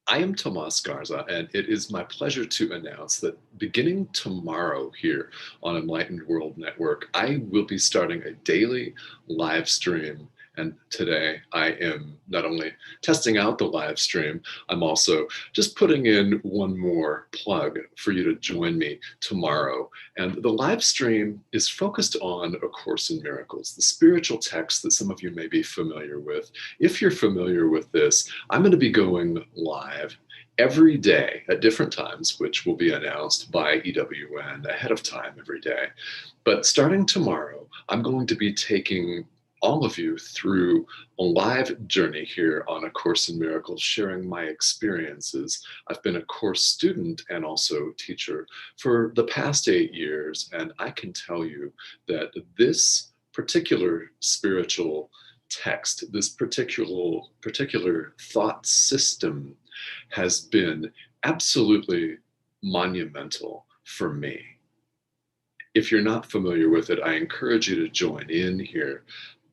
I am Tomás Garza, and it is my pleasure to announce that beginning tomorrow here on Enlightened World Network, I will be starting a daily live stream. And today I am not only testing out the live stream, I'm also just putting in one more plug for you to join me tomorrow. And the live stream is focused on A Course in Miracles, the spiritual text that some of you may be familiar with. If you're familiar with this, I'm going to be going live every day at different times, which will be announced by EWN ahead of time every day. But starting tomorrow, I'm going to be taking all of you through a live journey here on A Course in Miracles, sharing my experiences. I've been a course student and also teacher for the past 8 years, and I can tell you that this particular spiritual text, this particular thought system has been absolutely monumental for me. If you're not familiar with it, I encourage you to join in here.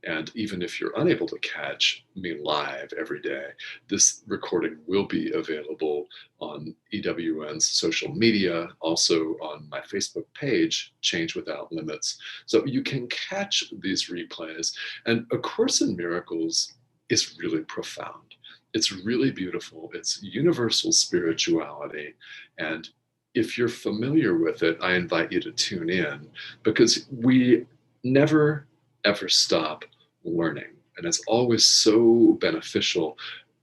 And even if you're unable to catch me live every day, this recording will be available on EWN's social media, also on my Facebook page, Change Without Limits. So you can catch these replays. And A Course in Miracles is really profound. It's really beautiful. It's universal spirituality. And if you're familiar with it, I invite you to tune in, because we never ever stop learning. And it's always so beneficial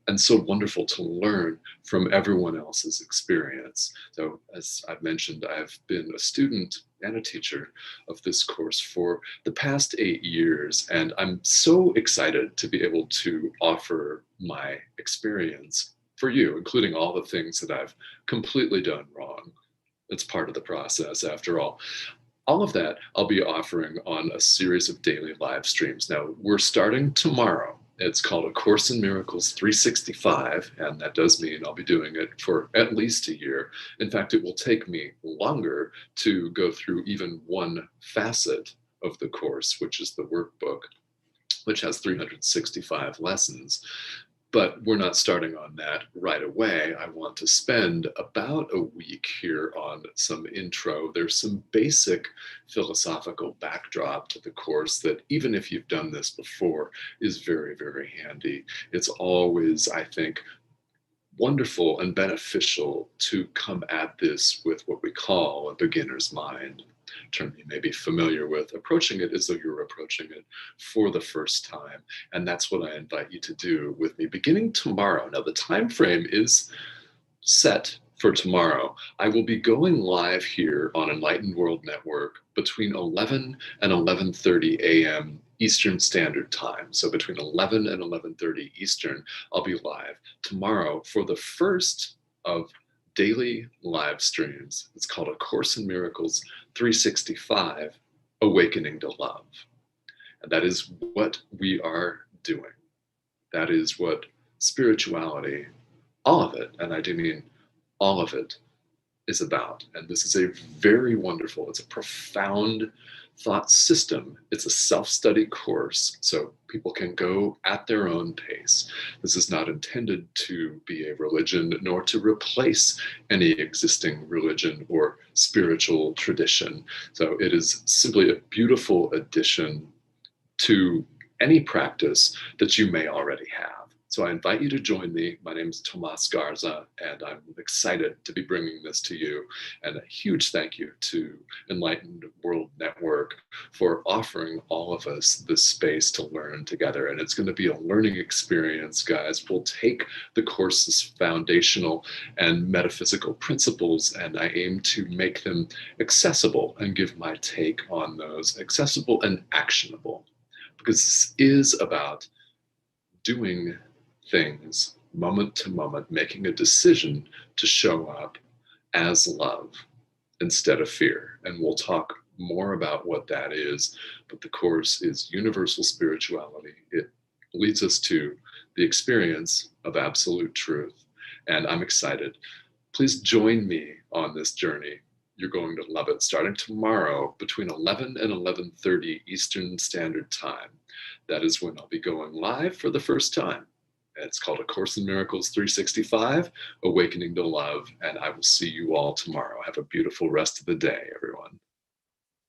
and so wonderful to learn from everyone else's experience. So, as I've mentioned, I've been a student and a teacher of this course for the past 8 years, and I'm so excited to be able to offer my experience for you, including all the things that I've completely done wrong. It's part of the process, after all. All of that I'll be offering on a series of daily live streams. Now, we're starting tomorrow. It's called A Course in Miracles 365, and that does mean I'll be doing it for at least a year. In fact, it will take me longer to go through even one facet of the course, which is the workbook, which has 365 lessons. But we're not starting on that right away. I want to spend about a week here on some intro. There's some basic philosophical backdrop to the course that, even if you've done this before, is very, very handy. It's always, I think, wonderful and beneficial to come at this with what we call a beginner's mind, a term you may be familiar with, approaching it as though you're approaching it for the first time. And that's what I invite you to do with me beginning tomorrow. Now, the time frame is set for tomorrow. I will be going live here on Enlightened World Network between 11 and 11:30 a.m. Eastern Standard Time. So between 11 and 11:30 Eastern, I'll be live tomorrow for the first of daily live streams. It's called A Course in Miracles 365, Awakening to Love. And that is what we are doing. That is what spirituality, all of it, and I do mean all of it, is about. And this is a very wonderful, it's a profound thought system. It's a self-study course, so people can go at their own pace. This is not intended to be a religion, nor to replace any existing religion or spiritual tradition. So it is simply a beautiful addition to any practice that you may already have. So I invite you to join me. My name is Tomás Garza, and I'm excited to be bringing this to you. And a huge thank you to Enlightened World Network for offering all of us this space to learn together. And it's going to be a learning experience, guys. We'll take the course's foundational and metaphysical principles, and I aim to make them accessible and give my take on those, accessible and actionable. Because this is about doing things moment to moment, making a decision to show up as love instead of fear. And we'll talk more about what that is, but the course is universal spirituality. It leads us to the experience of absolute truth. And I'm excited. Please join me on this journey. You're going to love it. Starting tomorrow between 11 and 11:30 Eastern Standard Time. That is when I'll be going live for the first time. It's called A Course in Miracles 365, Awakening to Love. And I will see you all tomorrow. Have a beautiful rest of the day, everyone.